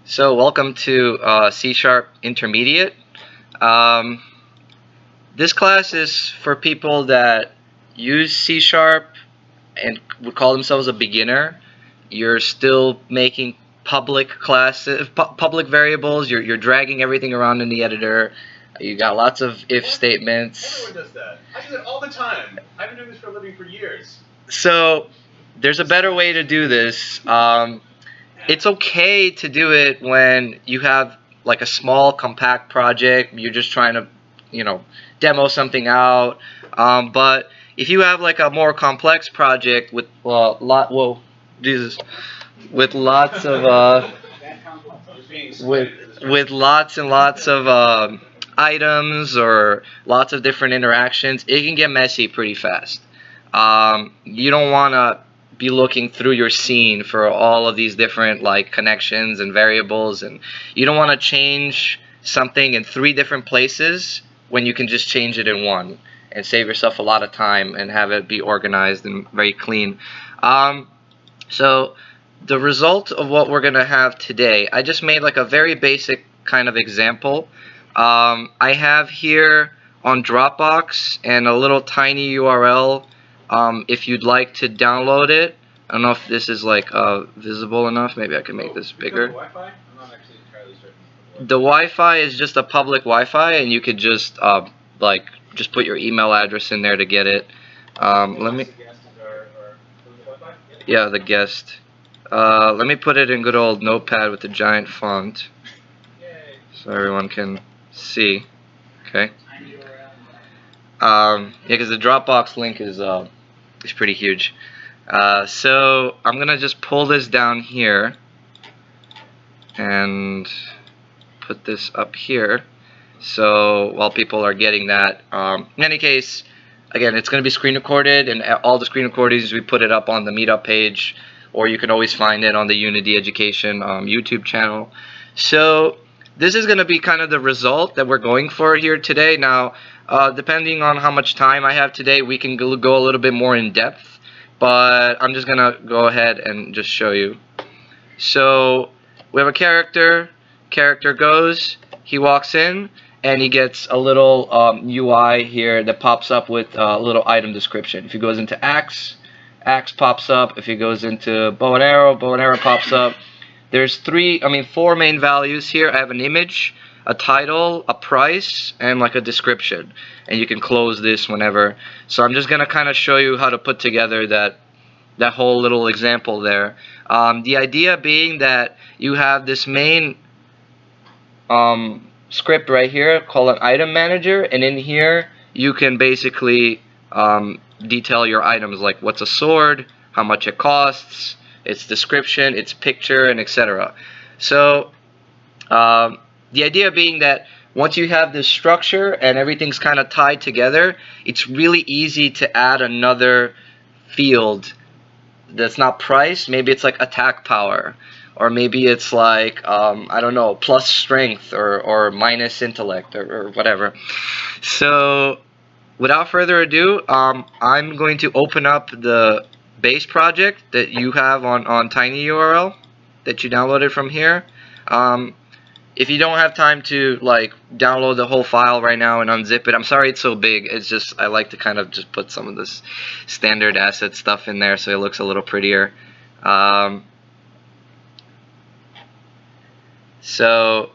So welcome to C# Intermediate. Um, this class is for people that use C# and would call themselves a beginner. You're still making public classes, public variables. You're dragging everything around in the editor. You got lots of if statements. Everyone does that. I do that all the time. I've been doing this for a living for years. So there's a better way to do this. It's okay to do it when you have like a small compact project. You're just trying to, demo something out. But if you have like a more complex project with with lots of with lots and lots of items or lots of different interactions, it can get messy pretty fast. You don't want to be looking through your scene for all of these different like connections and variables, and you don't want to change something in 3 different places when you can just change it in one and save yourself a lot of time and have it be organized and very clean. So the result of what we're gonna have today, I just made like a very basic kind of example. I have here on Dropbox and a little tiny URL. If you'd like to download it, I don't know if this is like visible enough. Maybe I can make this bigger. Wi-Fi? I'm not actually entirely certain. The Wi-Fi is just a public Wi-Fi, and you could just just put your email address in there to get it. Let me. Yeah, the guest. Let me put it in good old Notepad with the giant font, so everyone can see. Okay. Yeah, because the Dropbox link is pretty huge. So I'm gonna just pull this down here and put this up here. So while people are getting that, in any case, again, it's gonna be screen recorded, and all the screen recordings we put it up on the meetup page, or you can always find it on the Unity Education YouTube channel. So this is going to be kind of the result that we're going for here today. Now, depending on how much time I have today, we can go a little bit more in depth, but I'm just going to go ahead and just show you. So we have a character goes, he walks in, and he gets a little UI here that pops up with a little item description. If he goes into axe pops up. If he goes into bow and arrow pops up. There's 4 main values here. I have an image, a title, a price, and like a description. And you can close this whenever. So I'm just gonna kind of show you how to put together that whole little example there. The idea being that you have this main script right here called an item manager, and in here you can basically detail your items, like what's a sword, how much it costs, its description, its picture, and etc. So the idea being that once you have this structure and everything's kind of tied together, it's really easy to add another field that's not price. Maybe it's like attack power, or maybe it's like I don't know, plus strength or minus intellect or whatever. So without further ado, I'm going to open up the base project that you have on tinyurl that you downloaded from here. If you don't have time to like download the whole file right now and unzip it, I'm sorry it's so big. It's just I like to kind of just put some of this standard asset stuff in there so it looks a little prettier. So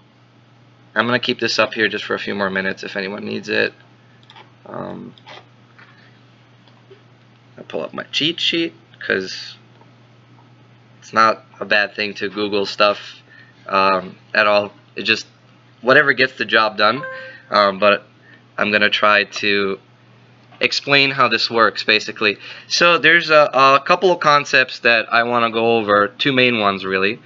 I'm gonna keep this up here just for a few more minutes if anyone needs it. I'll pull up my cheat sheet because it's not a bad thing to Google stuff at all. It just whatever gets the job done. But I'm gonna try to explain how this works basically. So there's a couple of concepts that I want to go over, 2 main ones really.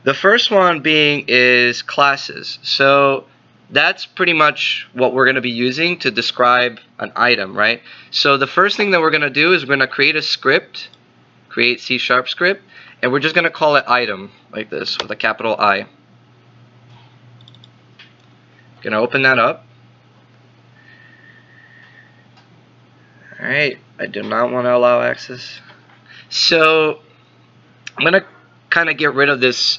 The first one being is classes. So that's pretty much what we're going to be using to describe an item, right? So the first thing that we're going to do is we're going to create a script, create C# script, and we're just going to call it item, like this, with a capital I. Going to open that up. Alright, I do not want to allow access. So I'm going to kind of get rid of this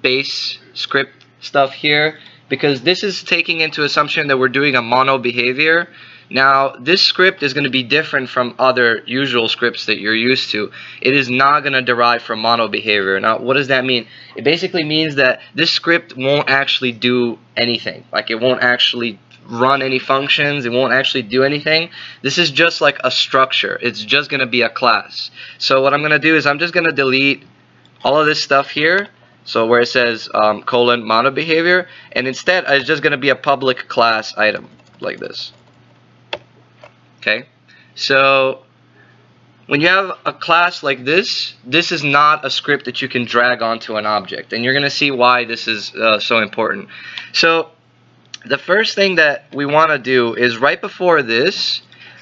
base script stuff here, because this is taking into assumption that we're doing a mono behavior. Now this script is going to be different from other usual scripts that you're used to. It is not going to derive from mono behavior. Now what does that mean? It basically means that this script won't actually do anything. Like it won't actually run any functions, it won't actually do anything. This is just like a structure. It's just going to be a class. So what I'm going to do is I'm just going to delete all of this stuff here, so where it says colon mono behavior, and instead it's just going to be a public class item like this. Okay, so when you have a class like this, this is not a script that you can drag onto an object, and you're going to see why this is so important. So the first thing that we want to do is right before this,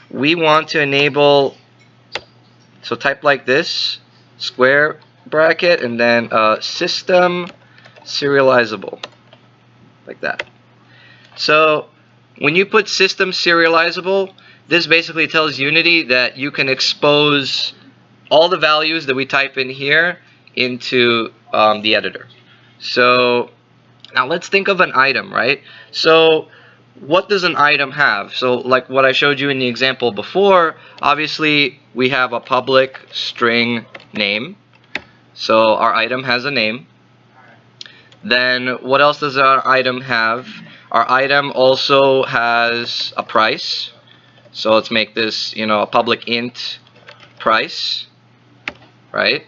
we want to enable, so type like this, square bracket, and then system serializable, like that. So when you put system serializable, this basically tells Unity that you can expose all the values that we type in here into the editor. So now let's think of an item, right? So what does an item have? So like what I showed you in the example before, obviously we have a public string name. So our item has a name. Then what else does our item have? Our item also has a price. So let's make this, a public int price, right?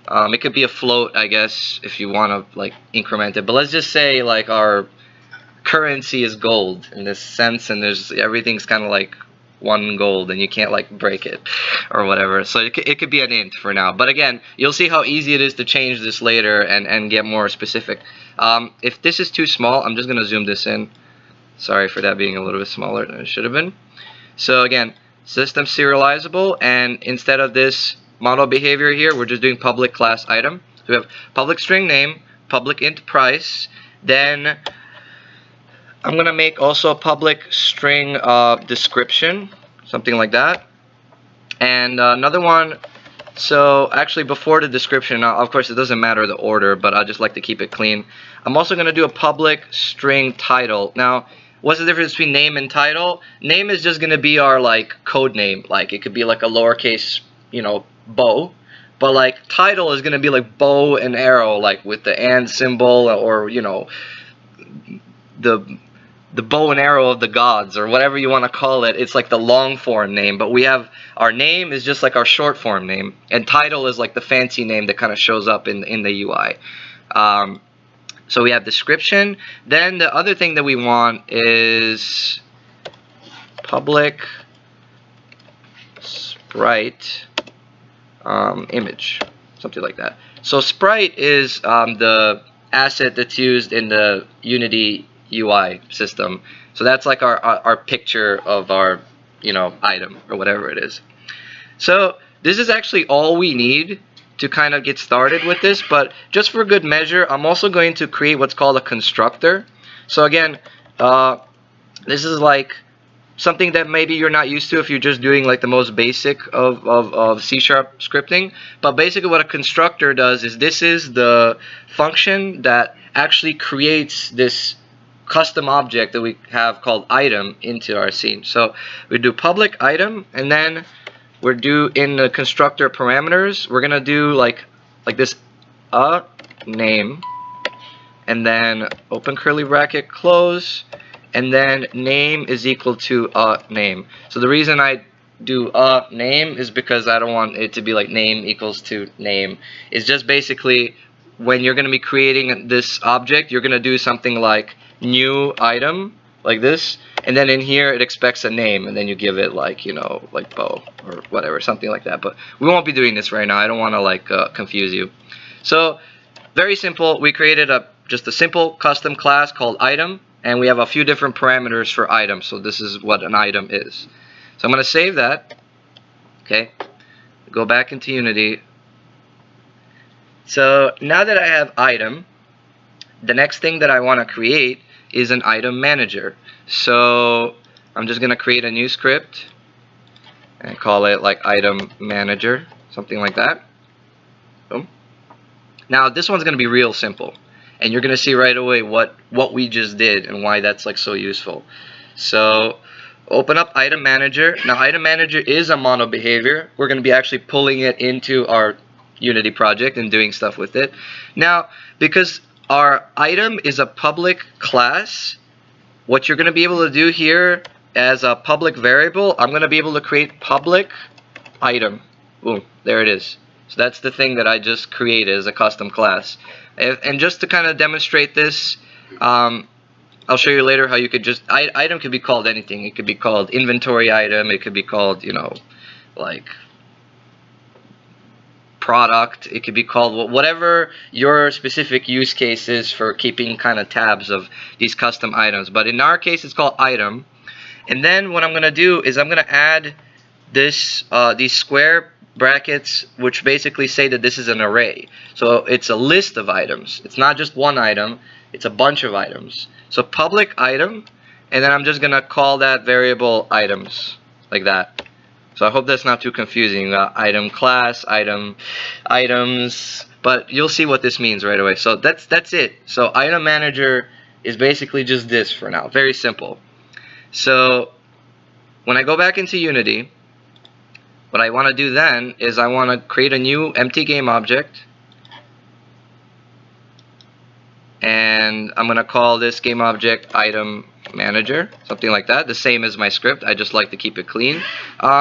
It could be a float, I guess, if you want to like increment it. But let's just say like our currency is gold in this sense, and everything's kind of like one gold, and you can't like break it or whatever. So it could be an int for now. But again, you'll see how easy it is to change this later and get more specific. If this is too small, I'm just going to zoom this in. Sorry for that being a little bit smaller than it should have been. So again, system serializable, and instead of this mono behavior here, we're just doing public class item. So we have public string name, public int price, then I'm going to make also a public string description, something like that. And another one, so actually before the description, of course it doesn't matter the order, but I just like to keep it clean. I'm also going to do a public string title. Now, what's the difference between name and title? Name is just going to be our like code name. Like it could be like a lowercase, bow. But like title is going to be like bow and arrow, like with the and symbol, or the bow and arrow of the gods, or whatever you want to call it. It's like the long form name, but we have our name is just like our short form name, and title is like the fancy name that kind of shows up in the UI. So we have description. Then the other thing that we want is public sprite image, something like that. So sprite is the asset that's used in the Unity UI system. So that's like our picture of our item or whatever it is. So this is actually all we need to kind of get started with this, but just for good measure, I'm also going to create what's called a constructor. So again, this is like something that maybe you're not used to if you're just doing like the most basic of C# scripting. But basically what a constructor does is this is the function that actually creates this custom object that we have called item into our scene. So we do public item, and then we're do in the constructor parameters, we're gonna do like this name, and then open curly bracket, close, and then name is equal to name. So the reason I do name is because I don't want it to be like name equals to name. It's just basically when you're going to be creating this object, you're going to do something like new item like this, and then in here it expects a name, and then you give it like like bow or whatever, something like that. But we won't be doing this right now. I don't want to like confuse you. So very simple. We created just a simple custom class called item, and we have a few different parameters for item. So this is what an item is. So I'm going to save that. Okay, go back into Unity. So now that I have item, the next thing that I want to create is an item manager. So I'm just going to create a new script and call it like item manager, something like that. Boom. Now this one's going to be real simple, and you're going to see right away what we just did and why that's like so useful. So open up item manager. Now item manager is a mono behavior. We're going to be actually pulling it into our Unity project and doing stuff with it. Now because our item is a public class, what you're going to be able to do here as a public variable, I'm going to be able to create public item. Boom, there it is. So that's the thing that I just created as a custom class. And just to kind of demonstrate this, I'll show you later how you could just, item could be called anything. It could be called inventory item. It could be called, you know, like product. It could be called whatever your specific use case is for keeping kind of tabs of these custom items. But in our case, it's called item. And then what I'm going to do is I'm going to add this these square brackets, which basically say that this is an array. So it's a list of items. It's not just one item. It's a bunch of items. So public item, and then I'm just going to call that variable items, like that. So I hope that's not too confusing. Item class, item, items, but you'll see what this means right away. So that's it. So item manager is basically just this for now. Very simple. So when I go back into Unity, what I want to do then is I want to create a new empty game object, and I'm going to call this game object item manager, something like that, the same as my script. I just like to keep it clean.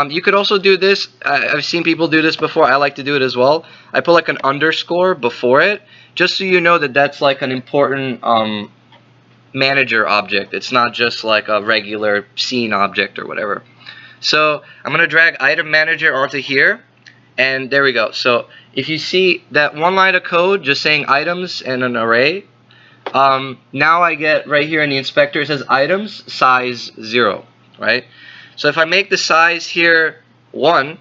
You could also do this, I've seen people do this before, I like to do it as well. I put like an underscore before it, just so you know that that's like an important manager object. It's not just like a regular scene object or whatever. So I'm going to drag item manager onto here, and there we go. So if you see that one line of code just saying items and an array, now I get right here in the inspector, it says items size 0, right? So if I make the size here 1,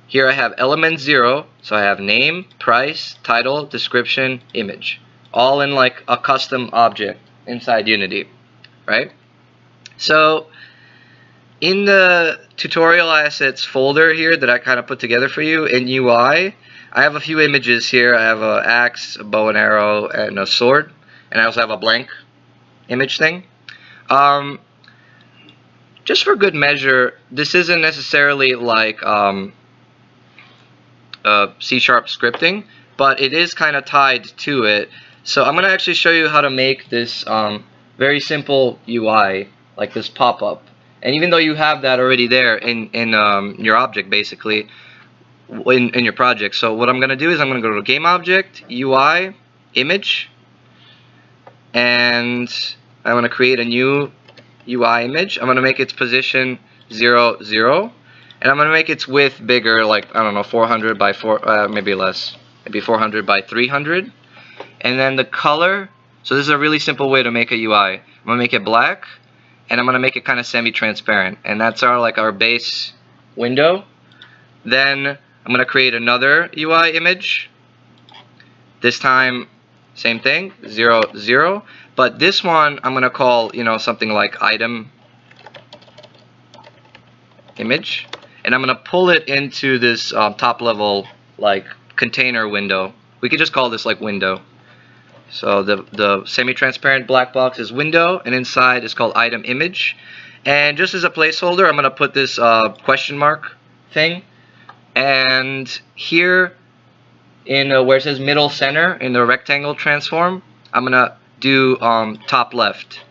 here I have element 0, so I have name, price, title, description, image, all in like a custom object inside Unity, right? So in the tutorial assets folder here that I kind of put together for you in UI, I have a few images here. I have an axe, a bow and arrow, and a sword, and I also have a blank image thing. Just for good measure, this isn't necessarily like C# scripting, but it is kind of tied to it. So I'm going to actually show you how to make this very simple UI, like this pop-up. And even though you have that already there in your object, basically, in your project. So what I'm going to do is I'm going to go to game object, UI, image, and I'm going to create a new UI image. I'm going to make its position 0, 0, and I'm going to make its width bigger, like, I don't know, 400 by 4, maybe less, maybe 400 by 300. And then the color, so this is a really simple way to make a UI. I'm going to make it black, and I'm going to make it kind of semi-transparent, and that's our base window. Then I'm going to create another UI image. This time, same thing, 0, 0. But this one I'm going to call, you know, something like item image, and I'm going to pull it into this top level like container window. We could just call this like window. So the semi-transparent black box is window, and inside is called item image. And just as a placeholder, I'm going to put this question mark thing. And here in where it says middle center in the rectangle transform, I'm going to do top left.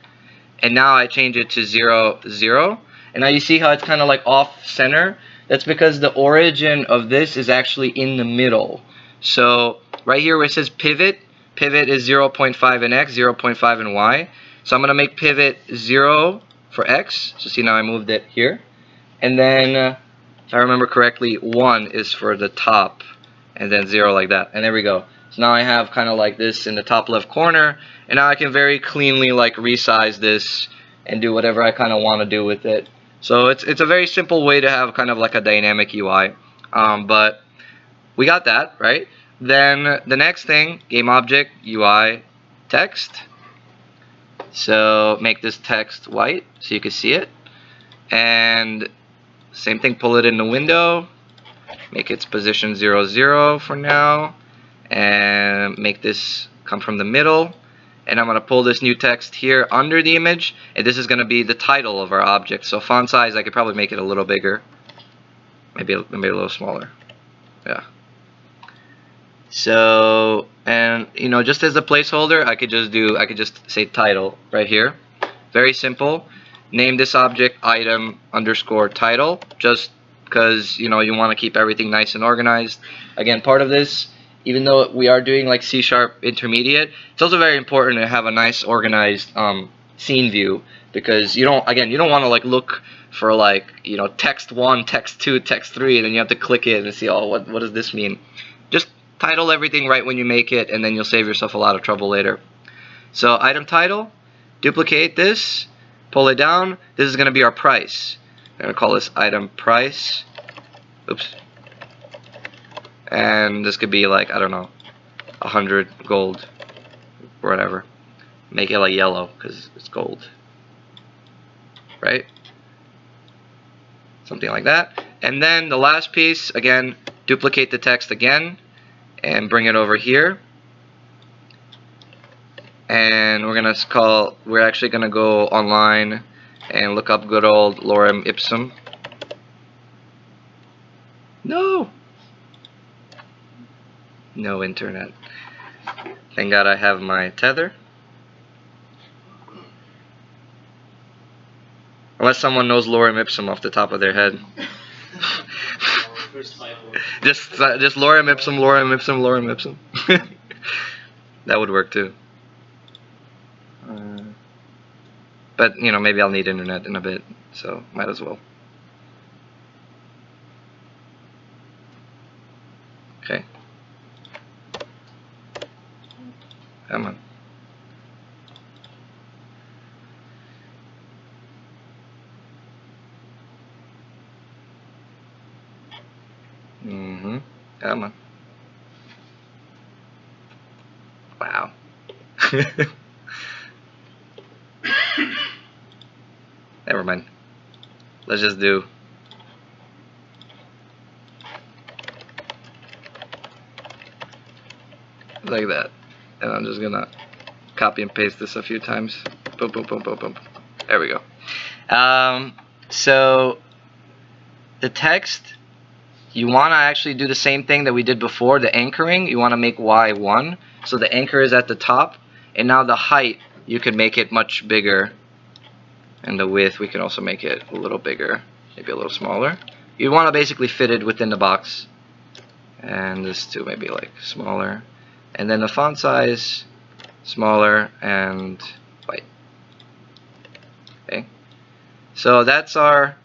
And now I change it to 0, 0. And now you see how it's kind of like off center? That's because the origin of this is actually in the middle. So right here where it says pivot, pivot is 0.5 in X, 0.5 in Y. So I'm going to make pivot 0 for X. So see, now I moved it here. And then, if I remember correctly, 1 is for the top. And then 0 like that. And there we go. So now I have kind of like this in the top left corner. And now I can very cleanly like resize this and do whatever I kind of want to do with it. So it's a very simple way to have kind of like a dynamic UI. But we got that, right? Then the next thing, game object, UI, text. So make this text white so you can see it. And same thing, pull it in the window. Make its position 0, 0 for now. and make this come from the middle. And I'm going to pull this new text here under the image, and this is going to be the title of our object. So font size, I could probably make it a little bigger, maybe a little smaller. Yeah. So, and you know, just as a placeholder, I could just say title right here. Very simple. Name this object item underscore title, just because you know you want to keep everything nice and organized. Again, part of this, even though we are doing like C# intermediate, it's also very important to have a nice organized scene view, because you don't want to like look for like, you know, text 1, text 2, text 3, and then you have to click it and see, oh, what does this mean? Just title everything right when you make it, and then you'll save yourself a lot of trouble later. So item title, duplicate this, pull it down. This is going to be our price. I'm going to call this item price. Oops. And this could be like, I don't know, 100 gold, or whatever. Make it like yellow because it's gold, right? Something like that. And then the last piece, again, duplicate the text again and bring it over here. And we're actually gonna go online and look up good old lorem ipsum. No internet. Thank God I have my tether. Unless someone knows lorem ipsum off the top of their head. just lorem ipsum, lorem ipsum, lorem ipsum. That would work too. But you know, maybe I'll need internet in a bit, so might as well. Okay. Come on. Come on. Wow. Never mind. Let's just do like that. And I'm just gonna copy and paste this a few times. Boom, boom, boom, boom, boom. There we go. So the text, you want to actually do the same thing that we did before, the anchoring. You want to make Y1. So the anchor is at the top. And now the height, you can make it much bigger. And the width, we can also make it a little bigger, maybe a little smaller. You want to basically fit it within the box. And this too, maybe like smaller. And then the font size, smaller and white. Okay. So that's our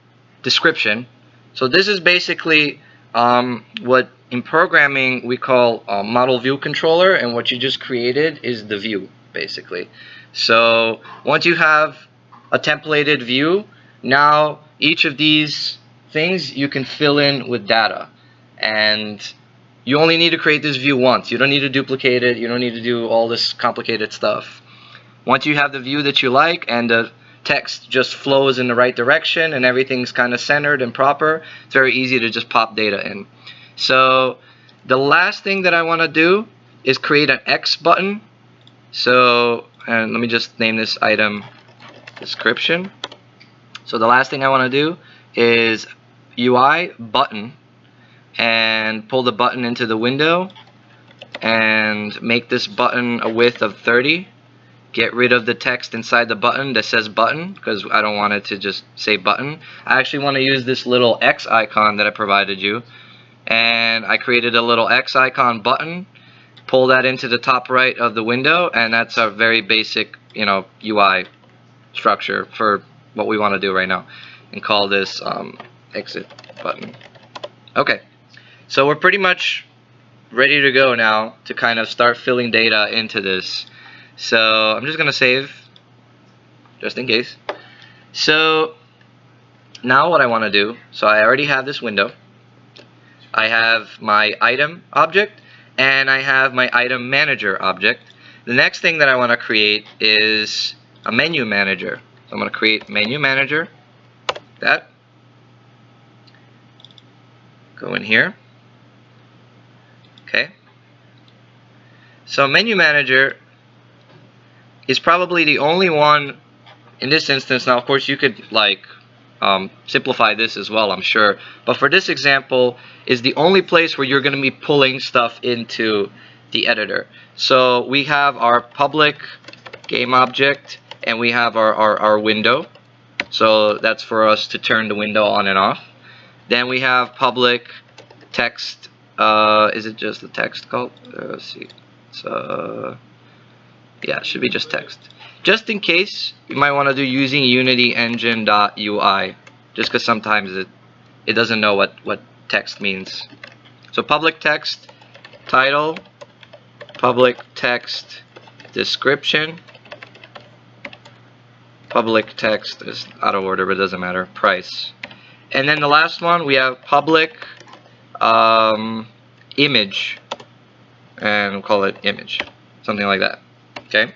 description. So this is basically what in programming we call a model view controller, and what you just created is the view, basically. So once you have a templated view, now each of these things you can fill in with data, and you only need to create this view once. You don't need to duplicate it. You don't need to do all this complicated stuff. Once you have the view that you like and the text just flows in the right direction and everything's kind of centered and proper, it's very easy to just pop data in. So the last thing that I want to do is create an X button. So, and let me just name this item description. So the last thing I want to do is UI button, and pull the button into the window and make this button a width of 30. Get rid of the text inside the button that says button, because I don't want it to just say button. I actually want to use this little X icon that I provided you, and I created a little X icon button. Pull that into the top right of the window, and that's a very basic, you know, UI structure for what we want to do right now, and call this exit button. Okay, so we're pretty much ready to go now to kind of start filling data into this. So I'm just gonna save just in case. So now what I want to do, so I already have this window, I have my item object, and I have my item manager object. The next thing that I want to create is a menu manager. So I'm going to create menu manager. That. Go in here. Okay. So menu manager is probably the only one in this instance. Now, of course, you could like simplify this as well, I'm sure. But for this example, is the only place where you're going to be pulling stuff into the editor. So we have our public game object, and we have our window. So that's for us to turn the window on and off. Then we have public text. Is it just the text called? Let's see. So yeah, it should be just text. Just in case, you might want to do using Unity engine.ui, just because sometimes it doesn't know what text means. So public text title, public text description, public text is out of order, but it doesn't matter, price. And then the last one, we have public image, and we'll call it image, something like that. Okay,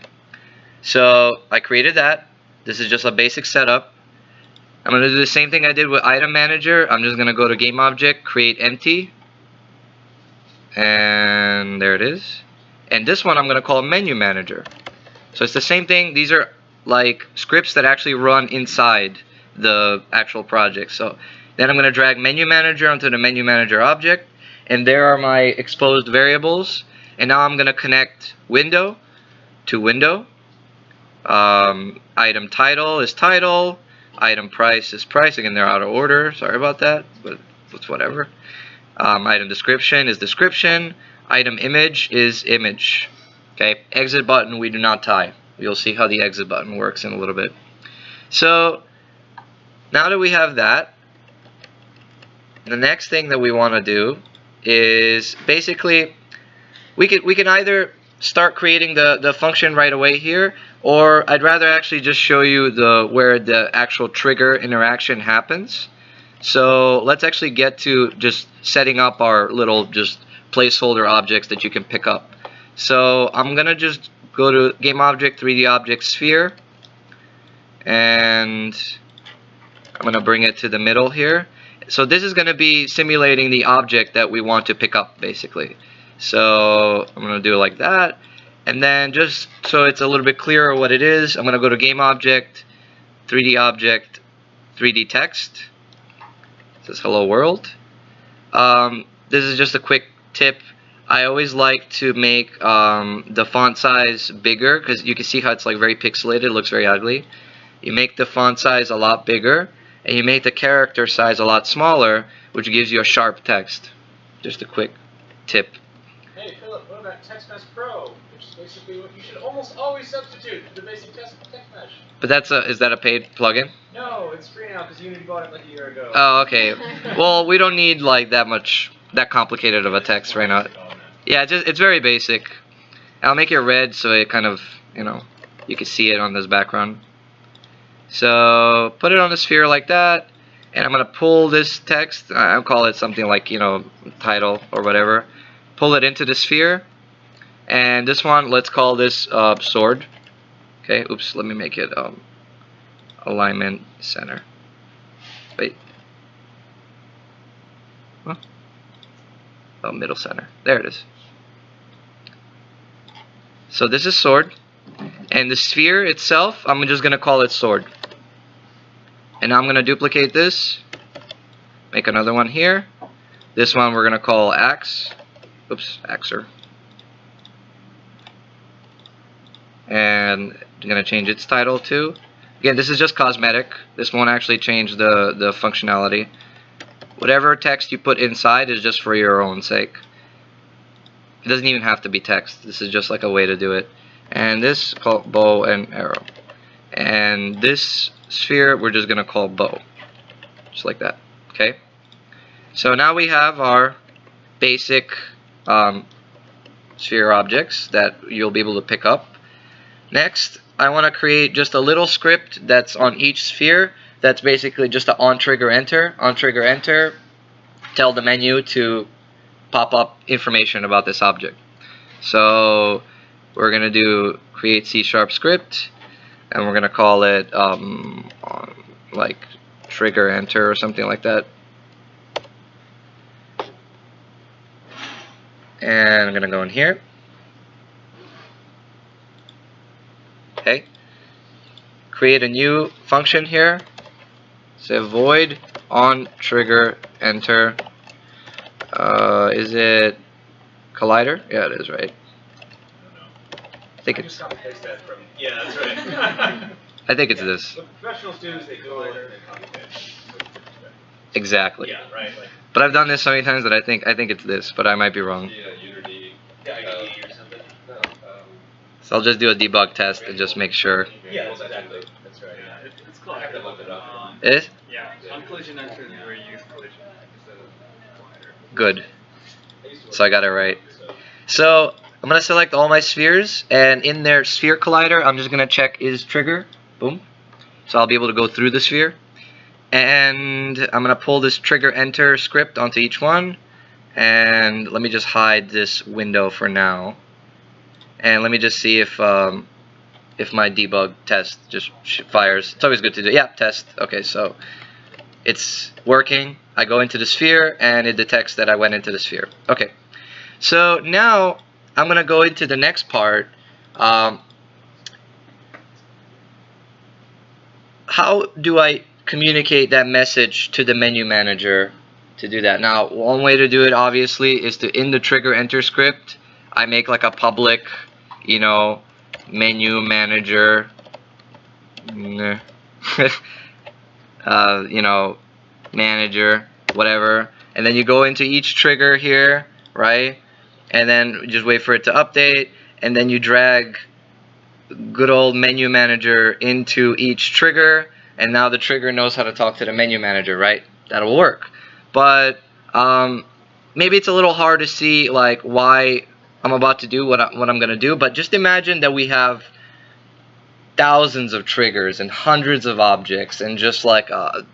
so I created that. This is just a basic setup. I'm going to do the same thing I did with item manager. I'm just going to go to game object, create empty, and there it is. And this one I'm going to call menu manager. So it's the same thing. These are like scripts that actually run inside the actual project. So then I'm going to drag menu manager onto the menu manager object, and there are my exposed variables. And now I'm going to connect window to window. Item title is title, item price is price. Again, they're out of order, sorry about that, but it's whatever. Item description is description, item image is image. Okay, exit button we do not tie. You'll see how the exit button works in a little bit. So now that we have that, the next thing that we want to do is basically we can either start creating the function right away here, or I'd rather actually just show you where the actual trigger interaction happens. So let's actually get to just setting up our little just placeholder objects that you can pick up. So I'm gonna just go to game object, 3D object, sphere, and I'm gonna bring it to the middle here. So this is gonna be simulating the object that we want to pick up, basically. So I'm going to do it like that, and then just so it's a little bit clearer what it is, I'm going to go to game object, 3D text. It says hello world. This is just a quick tip. I always like to make the font size bigger, because you can see how it's like very pixelated, it looks very ugly. You make the font size a lot bigger, and you make the character size a lot smaller, which gives you a sharp text. Just a quick tip. Hey Philip, what about TextMesh Pro? Which is basically what you should almost always substitute for the basic TextMesh. But is that a paid plugin? No, it's free now because Unity bought it like a year ago. Oh, okay. Well, we don't need like that complicated of a text right now. Yeah, it's very basic. I'll make it red so it kind of, you can see it on this background. So put it on the sphere like that, and I'm gonna pull this text. I'll call it something like title or whatever. Pull it into the sphere, and this one, let's call this sword. Okay, oops, let me make it alignment center. Wait. Huh? Oh, middle center. There it is. So this is sword, and the sphere itself, I'm just gonna call it sword. And now I'm gonna duplicate this, make another one here. This one we're gonna call axe. Oops, axer. And I'm going to change its title too. Again, this is just cosmetic. This won't actually change the functionality. Whatever text you put inside is just for your own sake. It doesn't even have to be text. This is just like a way to do it. And this called bow and arrow. And this sphere we're just going to call bow. Just like that. Okay. So now we have our basic sphere objects that you'll be able to pick up. Next, I want to create just a little script that's on each sphere. That's basically just an on trigger enter. On trigger enter, tell the menu to pop up information about this object. So we're going to do create C# script, and we're going to call it like trigger enter or something like that. And I'm going to go in here. Okay. Create a new function here. Say void on trigger enter. Is it collider? Yeah, it is, right? I think it's. Copy paste that from. Yeah, that's right. I think it's this. With professional students, they go and they copy paste. Exactly. Yeah, right. Like, But I've done this so many times that I think it's this, but I might be wrong. Unity. or something. No. So I'll just do a debug test and just make sure. Yeah, exactly. That's right. Yeah, it's called. I have to look it up. It is? Yeah, on collision enters where you use collision instead of collider. Good. So I got it right. So I'm going to select all my spheres, and in their sphere collider, I'm just going to check is trigger. Boom. So I'll be able to go through the sphere. And I'm going to pull this trigger enter script onto each one. And let me just hide this window for now. And let me just see if my debug test just fires. It's always good to do. Yeah, test. Okay, so it's working. I go into the sphere and it detects that I went into the sphere. Okay, so now I'm going to go into the next part. How do I communicate that message to the menu manager to do that? Now, one way to do it obviously is to, in the trigger enter script, I make like a public, you know, menu manager, you know, manager, whatever, and then you go into each trigger here, right? And then just wait for it to update, and then you drag good old menu manager into each trigger, and now the trigger knows how to talk to the menu manager, right? That'll work. But maybe it's a little hard to see like why I'm about to do what I'm gonna do, but just imagine that we have thousands of triggers and hundreds of objects and just like a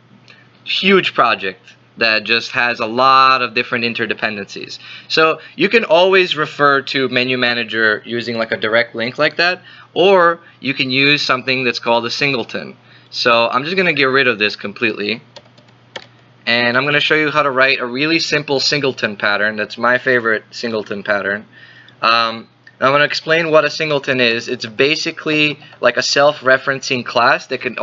huge project that just has a lot of different interdependencies. So you can always refer to menu manager using like a direct link like that, or you can use something that's called a singleton. So I'm just gonna get rid of this completely, and I'm gonna show you how to write a really simple singleton pattern. That's my favorite singleton pattern. I'm going to explain what a singleton is. It's basically like a self-referencing class that can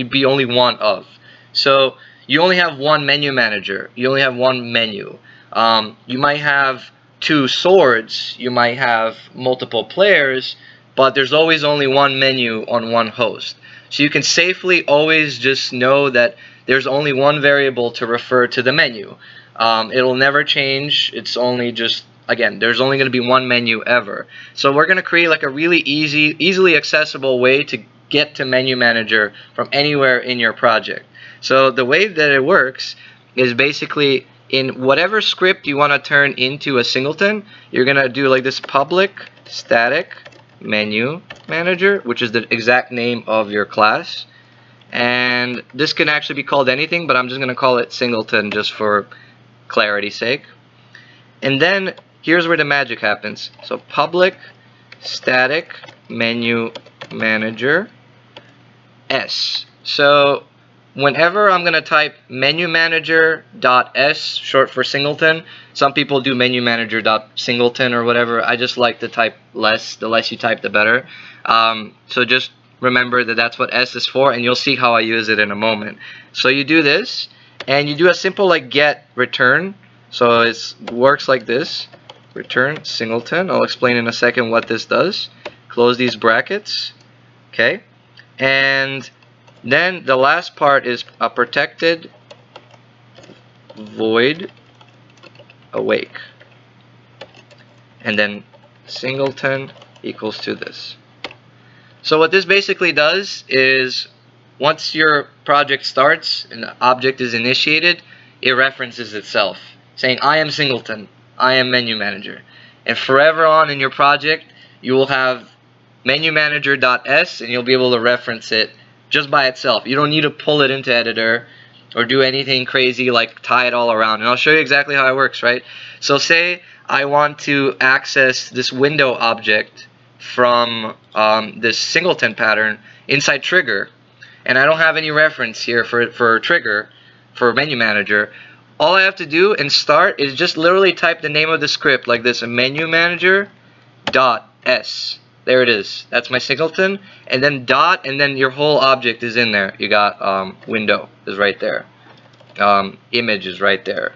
be only one of. So you only have one menu manager. You only have one menu. You might have two swords. You might have multiple players, but there's always only one menu on one host. So you can safely always just know that there's only one variable to refer to the menu. It'll never change. It's only just, again, there's only going to be one menu ever. So we're going to create like a really easily accessible way to get to menu manager from anywhere in your project. So the way that it works is basically in whatever script you want to turn into a singleton, you're going to do like this public static menu manager, which is the exact name of your class. And this can actually be called anything, but I'm just going to call it singleton just for clarity's sake. And then here's where the magic happens. So public static menu manager s. So whenever I'm going to type menu manager.s, short for singleton, some people do menu manager.singleton or whatever. I just like to type less. The less you type, the better. So just remember that that's what s is for, and you'll see how I use it in a moment. So you do this, and you do a simple like get return. So it works like this. Return singleton. I'll explain in a second what this does. Close these brackets. Okay. And then the last part is a protected void awake. And then singleton equals to this. So what this basically does is once your project starts and the object is initiated, it references itself, saying I am singleton, I am menu manager. And forever on in your project, you will have menu manager.s, and you'll be able to reference it just by itself. You don't need to pull it into editor or do anything crazy like tie it all around. And I'll show you exactly how it works, right? So say I want to access this window object from this singleton pattern inside trigger, and I don't have any reference here for trigger, for menu manager. All I have to do and start is just literally type the name of the script like this, menu manager dot s. There it is. That's my singleton. And then dot, and then your whole object is in there. You got window is right there. Image is right there.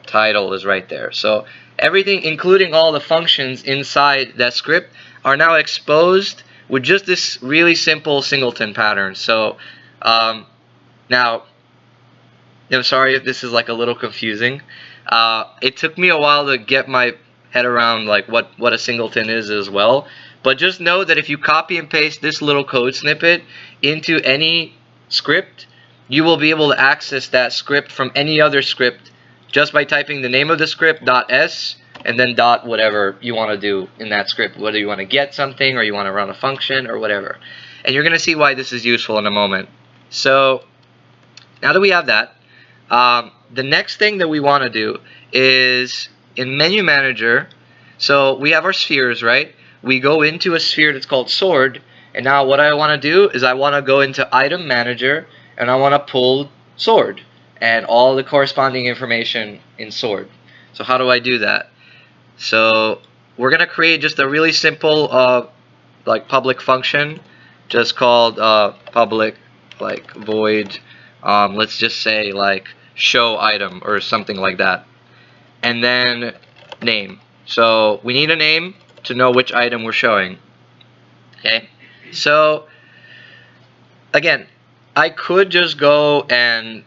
Title is right there. So everything, including all the functions inside that script, are now exposed with just this really simple singleton pattern. So now, I'm sorry if this is like a little confusing. It took me a while to get my head around like what a singleton is as well. But just know that if you copy and paste this little code snippet into any script, you will be able to access that script from any other script just by typing the name of the script .s and then dot whatever you want to do in that script, whether you want to get something or you want to run a function or whatever. And you're going to see why this is useful in a moment. So now that we have that, the next thing that we want to do is in Menu Manager. So we have our spheres, right? We go into a sphere that's called sword, and now what I want to do is I want to go into Item Manager and I want to pull sword and all the corresponding information in sword. So how do I do that? So we're going to create just a really simple like public function just called public like void, let's just say like show item or something like that, and then name. So we need a name to know which item we're showing. Okay, so again, I could just go and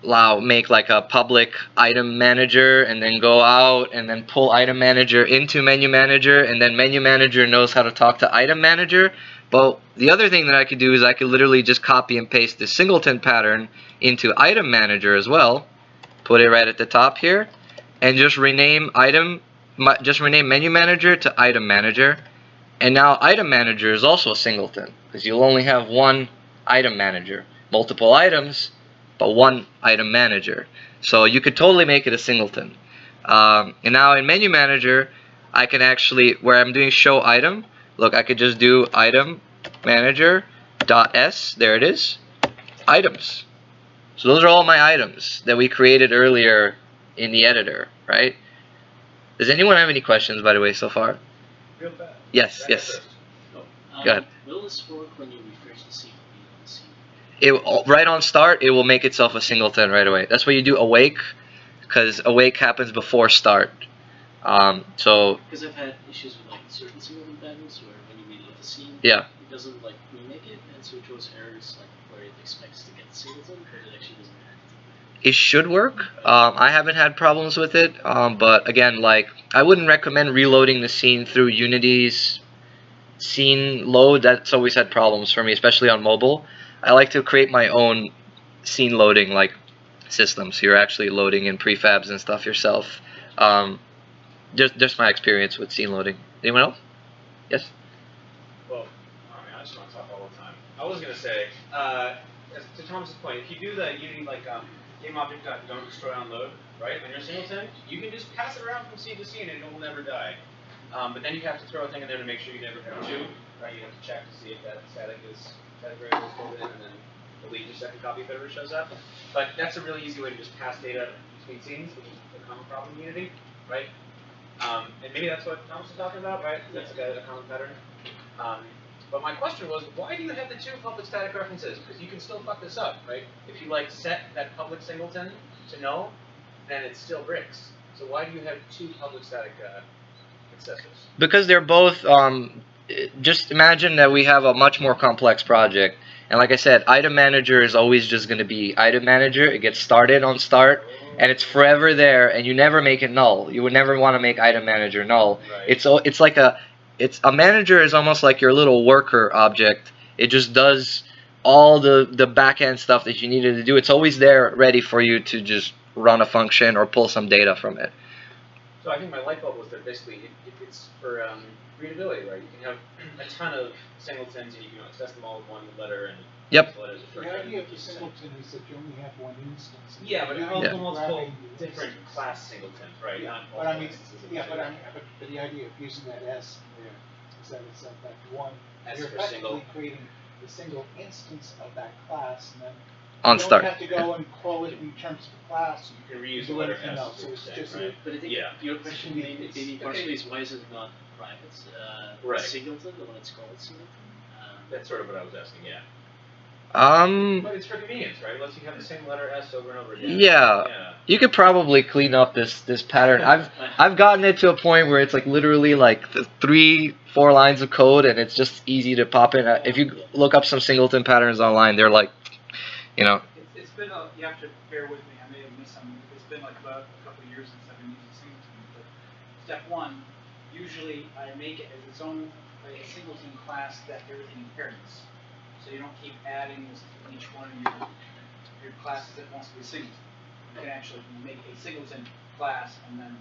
make like a public item manager and then go out and then pull item manager into menu manager, and then menu manager knows how to talk to item manager. But the other thing that I could do is I could literally just copy and paste the singleton pattern into item manager as well, put it right at the top here, and just rename menu manager to item manager. And now item manager is also a singleton because you'll only have one item manager, multiple items, but one item manager. So you could totally make it a singleton. And now in menu manager, I can actually, where I'm doing show item, look, I could just do item manager .s, there it is, items. So those are all my items that we created earlier in the editor, right? Does anyone have any questions, by the way, so far? Real fast. Yes, yes. Go ahead. Will this work when you refresh the scene? Right on start, it will make itself a singleton right away. That's why you do awake, because awake happens before start. So because I've had issues with like certain singleton patterns where when you reload the scene, yeah, it doesn't like remake it, and so it throws errors like where it expects to get the singleton, but it actually doesn't. It should work. I haven't had problems with it, but again, like I wouldn't recommend reloading the scene through Unity's scene load. That's always had problems for me, especially on mobile. I like to create my own scene loading like system, so you're actually loading in prefabs and stuff yourself. Just my experience with scene loading. Anyone else? Yes? Well, I just want to talk all the time. I was going to say, to Thomas's point, if you do the Unity like game object don't destroy on load, right, on your singleton, you can just pass it around from scene to scene and it will never die. But then you have to throw a thing in there to make sure you never have two, right? You have to check to see if that static variable is filled in, and then delete your second copy if it ever shows up. But that's a really easy way to just pass data between scenes, which is a common problem in Unity, right? And maybe that's what Thomas was talking about, right? That's like a common pattern. But my question was, why do you have the two public static references? Because you can still fuck this up, right? If you like set that public singleton to null, then it still breaks. So why do you have two public static accessors? Because they're both. Just imagine that we have a much more complex project, and like I said, item manager is always just going to be item manager. It gets started on start, and it's forever there, and you never make it null. You would never want to make item manager null. Right. It's like a manager is almost like your little worker object. It just does all the back-end stuff that you needed to do. It's always there ready for you to just run a function or pull some data from it. So I think my light bulb was that basically it's for readability, right? You can have a ton of singletons and you can access them all with one letter and yep. letters. The idea of the singleton is that you only have one instance. Yeah, but you have multiple different class singletons, right? Yeah, but I mean, but the idea of using that S there is that it's that one. You're effectively creating the single instance of that class, and then on you start. don't have to go and call it in terms of class. You can reuse the letter S. So it's just right? But I think your question maybe partially is why is it not privates. Right. Singleton, the one that's called Singleton. That's sort of what I was asking. Yeah. But it's for convenience, right? Unless you have the same letter S over and over again. Yeah. You could probably clean up this pattern. I've gotten it to a point where it's like literally like the 3-4 lines of code, and it's just easy to pop in. If you look up some Singleton patterns online, they're like, you know. It's been you have to bear with me. I may have missed some. It's been like about a couple of years since I've been using Singleton. But step one, usually I make it as its own a Singleton class that everything inherits. So you don't keep adding this to each one of your classes that wants to be Singleton. You can actually make a Singleton class, and then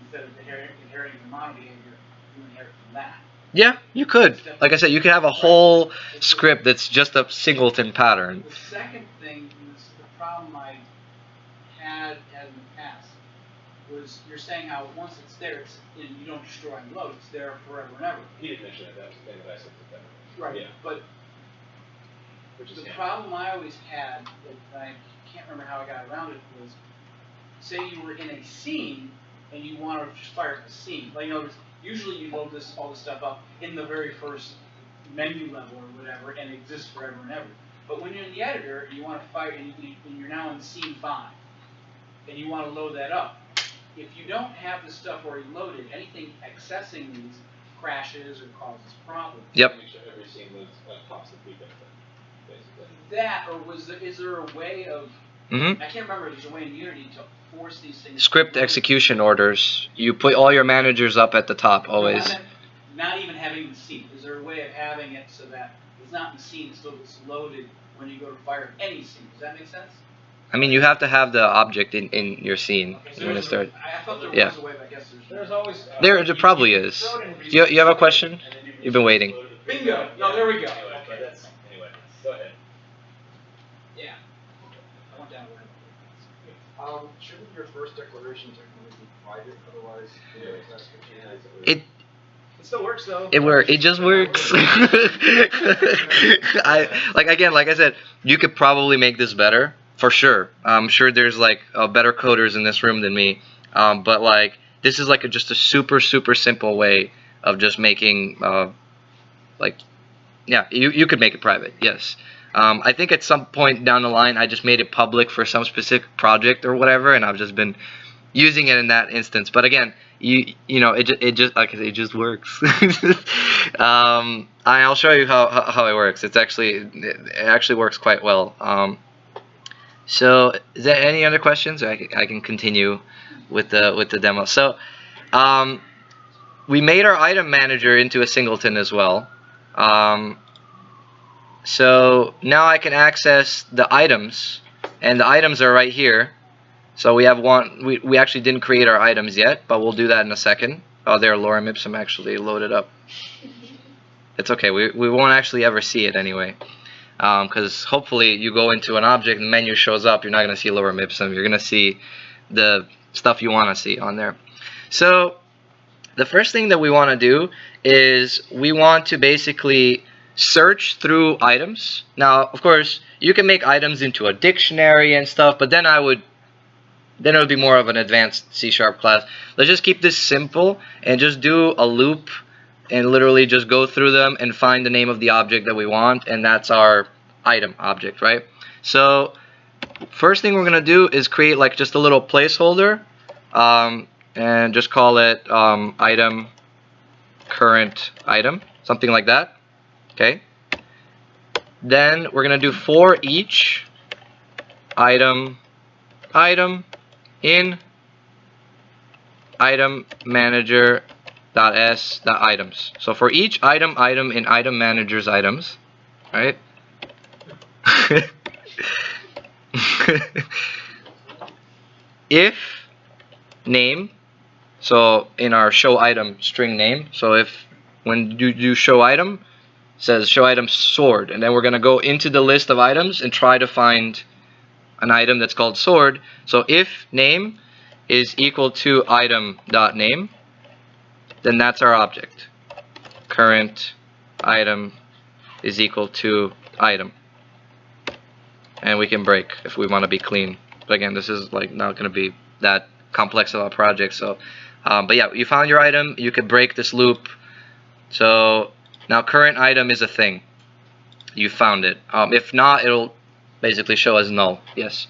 instead of inheriting the mono behavior, you inherit from that. Yeah, you could. Like I said, you could have a whole script that's just a Singleton pattern. The second thing is the problem I had in the past was you're saying how once it's there, and you don't destroy and load, it's there forever and ever. He didn't mention that. That was the thing that I said to them. Right. Yeah. But the problem I always had, and I can't remember how I got around it, was say you were in a scene and you want to just fire the scene. Like, usually you load all this stuff up in the very first menu level or whatever, and it exists forever and ever. But when you're in the editor, you want to fire, and you're now in scene 5, and you want to load that up. If you don't have the stuff already loaded, anything accessing these crashes or causes problems. Yep. Make sure every scene moves pops the prefix, basically. That, or is there a way of? Mm-hmm. I can't remember if there's a way in Unity to force these things. Script execution orders. You put all your managers up at the top always. Not even having the scene. Is there a way of having it so that it's not in the scene, so it's loaded when you go to fire any scene? Does that make sense? I mean, you have to have the object in your scene Okay, when it starts. I thought there Yeah. was a way, but I guess There's always. There probably is. You have a question? You've been waiting. Bingo! No, there we go. Okay, that's anyway. Go ahead. Yeah. I went down a rabbit. Shouldn't your first declaration technically be private, otherwise It still works though. It just works. Like I said, you could probably make this better for sure. I'm sure there's like better coders in this room than me. But like this is like just a super simple way of just making you could make it private. Yes. I think at some point down the line I just made it public for some specific project or whatever, and I've just been using it in that instance. But again, it just works. I'll show you how it works. It actually works quite well. So is there any other questions? I can continue with the demo. So we made our item manager into a Singleton as well. So now I can access the items, and the items are right here. So we have one. We actually didn't create our items yet, but we'll do that in a second. Oh, there, lorem ipsum actually loaded up. It's okay. We won't actually ever see it anyway, because hopefully you go into an object and the menu shows up. You're not going to see lorem ipsum. You're going to see the stuff you want to see on there. So the first thing that we want to do is we want to basically search through items. Now, of course, you can make items into a dictionary and stuff, but then it would be more of an advanced C# class. Let's just keep this simple and just do a loop and literally just go through them and find the name of the object that we want, and that's our item object, right? So first thing we're gonna do is create like just a little placeholder, and just call it item current item, something like that. Okay. Then we're gonna do for each item in item manager .s .items. So for each item in item manager's items, right? If name, so in our show item string name, so if when you do show item, says show item sword, and then we're gonna go into the list of items and try to find an item that's called sword. So if name is equal to item.name, then that's our object. Current item is equal to item, and we can break if we want to be clean. But again, this is like not going to be that complex of a project, so But yeah, you found your item. You could break this loop. So now current item is a thing. You found it. If not, it'll basically show as null. Yes.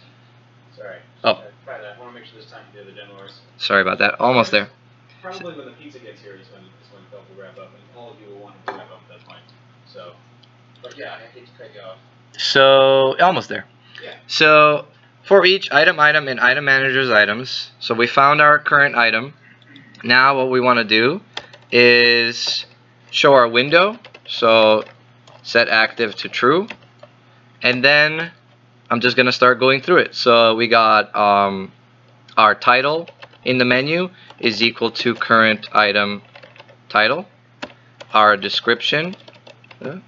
Sorry. Oh. I want to make sure there's time for the other demos. Sorry about that. Almost there. Probably when the pizza gets here is when Phil will wrap up, and all of you will want to wrap up at that point. So, but yeah, I hate to cut you off. So almost there. Yeah. So for each item, and item manager's items. So we found our current item. Now what we want to do is show our window. So set active to true, and then I'm just gonna start going through it. So we got our title in the menu is equal to current item title. Our description is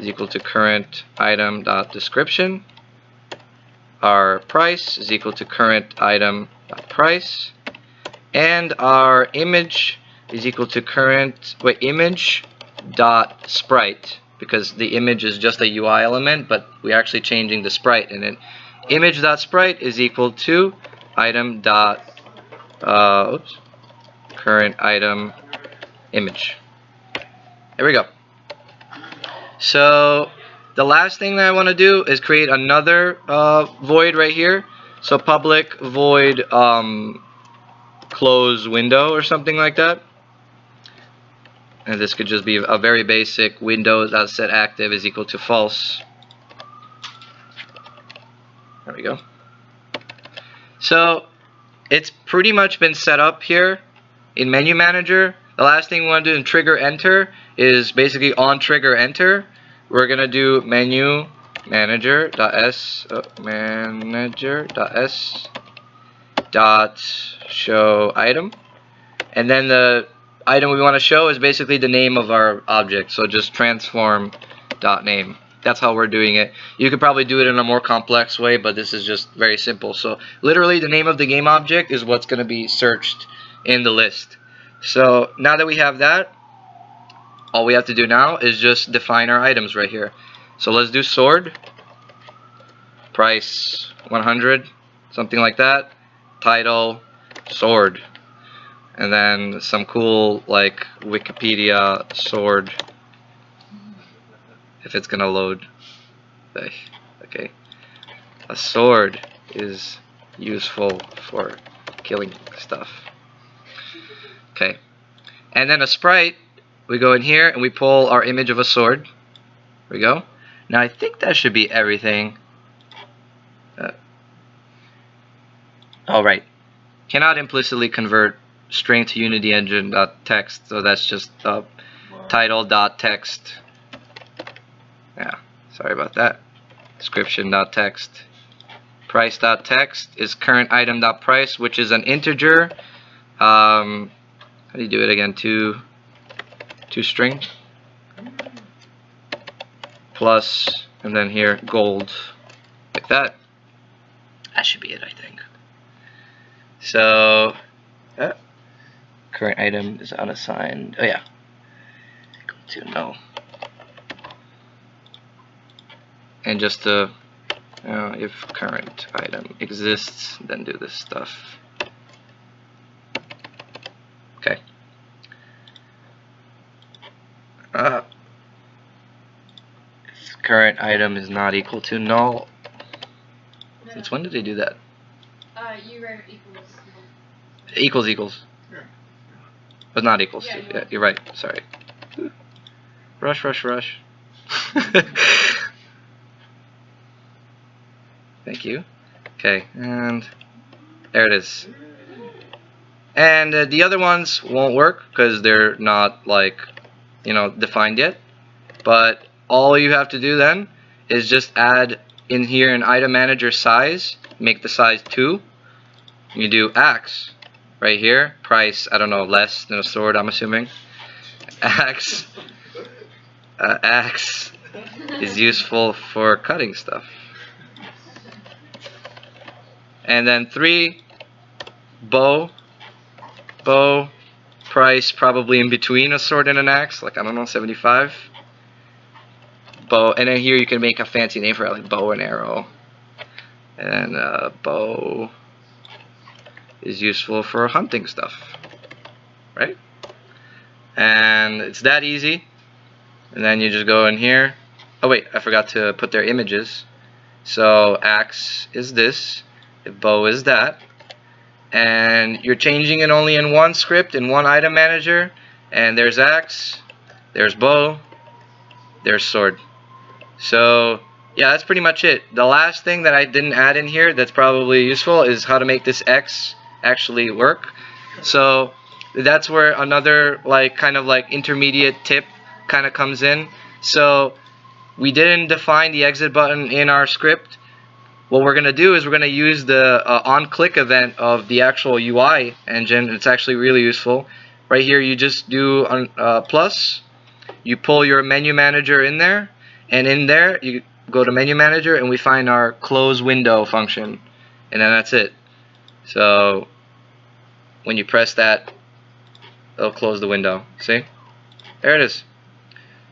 equal to current item dot description. Our price is equal to current item dot price, and our image is equal to current image dot sprite, because the image is just a UI element, but we're actually changing the sprite in it. Image dot sprite is equal to item dot current item image. There we go. So the last thing that I want to do is create another void right here. So public void close window or something like that. And this could just be a very basic window that set active is equal to false. There we go. So it's pretty much been set up here in menu manager. The last thing we want to do in trigger enter is basically on trigger enter. We're gonna do menu manager.s dot show item, and then the item we want to show is basically the name of our object. So just transform dot name. That's how we're doing it. You could probably do it in a more complex way, but this is just very simple. So literally the name of the game object is what's going to be searched in the list. So now that we have that, all we have to do now is just define our items right here. So let's do sword, price 100, something like that, title sword, and then some cool like Wikipedia sword, if it's gonna load. Okay, a sword is useful for killing stuff. Okay, and then a sprite, we go in here and we pull our image of a sword. There we go. Now I think that should be everything. All right, cannot implicitly convert string to Unity engine.text, so that's just title.text. Yeah, sorry about that. Description.text. Price.text is current item.price, which is an integer. How do you do it again? To string plus, and then here gold, like that. That should be it, I think. So current item is unassigned. Oh yeah, equal to no. And just to if current item exists, then do this stuff. Okay. If current item is not equal to null. No. Since when did they do that? You wrote equals. Equals. Yeah. But not equals. Yeah, you're right. Sorry. Rush. Thank you. Okay, and there it is. And the other ones won't work because they're not like, defined yet. But all you have to do then is just add in here an item manager size. Make the size 2. You do ax right here. Price, I don't know, less than a sword, I'm assuming. Ax is useful for cutting stuff. And then 3, bow, price probably in between a sword and an axe, like I don't know, 75. Bow, and then here you can make a fancy name for it, like bow and arrow. And bow is useful for hunting stuff. right? And it's that easy. And then you just go in here. Oh wait, I forgot to put their images. So axe is this, if bow is that. And you're changing it only in one script, in one item manager. And there's axe, there's bow, there's sword. So yeah, that's pretty much it. The last thing that I didn't add in here that's probably useful is how to make this X actually work. So that's where another kind of intermediate tip kind of comes in. So we didn't define the exit button in our script. What we're going to do is we're going to use the on-click event of the actual UI engine. It's actually really useful. Right here you just do plus, you pull your menu manager in there, and in there you go to menu manager and we find our close window function, and then that's it. So when you press that, it'll close the window. See? There it is.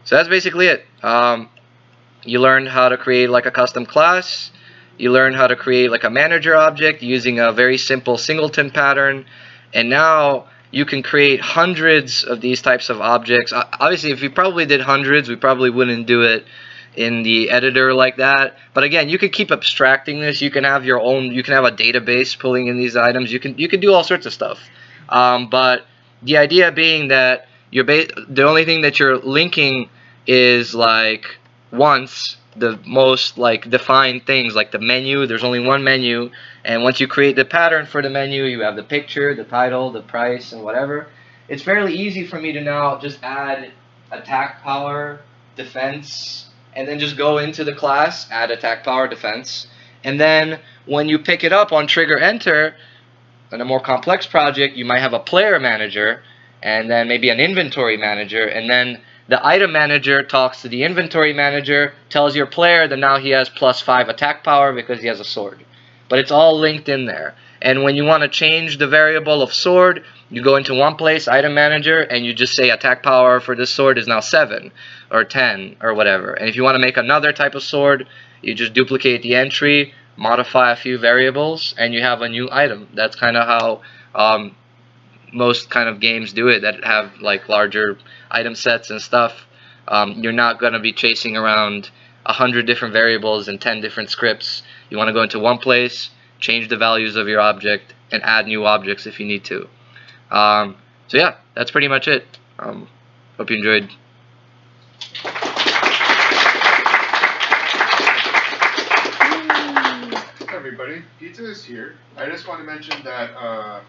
So that's basically it. You learned how to create like a custom class. You learn how to create like a manager object using a very simple singleton pattern, and now you can create hundreds of these types of objects. Obviously, if you probably did hundreds, we probably wouldn't do it in the editor like that. But again, you could keep abstracting this. You can have your own. You can have a database pulling in these items. You can do all sorts of stuff. But the idea being that the only thing that you're linking is like once the most defined things, like the menu. There's only one menu, and once you create the pattern for the menu, you have the picture, the title, the price, and whatever. It's fairly easy for me to now just add attack, power, defense, and then just go into the class, add attack, power, defense, and then when you pick it up on trigger enter in a more complex project, you might have a player manager and then maybe an inventory manager, and then the item manager talks to the inventory manager, tells your player that now he has +5 attack power because he has a sword. But it's all linked in there. And when you want to change the variable of sword, you go into one place, item manager, and you just say attack power for this sword is now 7 or 10 or whatever. And if you want to make another type of sword, you just duplicate the entry, modify a few variables, and you have a new item. That's kind of how most kind of games do it that have like larger item sets and stuff. You're not going to be chasing around 100 different variables and 10 different scripts. You want to go into one place, change the values of your object, and add new objects if you need to. So yeah, that's pretty much it. Hope you enjoyed. Hi everybody, Pizza is here. I just want to mention that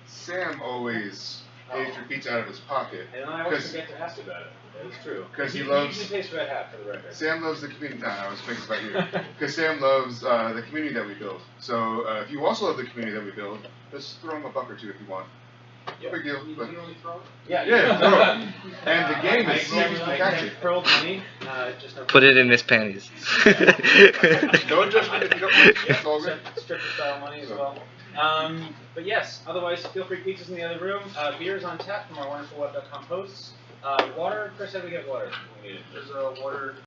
Sam always pays for pizza out of his pocket. And I always forget to ask about it. That is true. Because he usually pays for that hat, for the record. Sam loves the community. No, I was thinking about you. Because Sam loves the community that we build. So if you also love the community that we build, just throw him a buck or two if you want. No big deal. But You only throw it? yeah, throw it. And the game is so easy to catch it. Pearl money, just no. Put it in his panties. No adjustment if you don't want it. It's all good. Stripper style money as well. But yes, otherwise feel free. Pizza's in the other room. Beer's on tap from our wonderful web.com hosts. Water, Chris, how do we get water? There's a water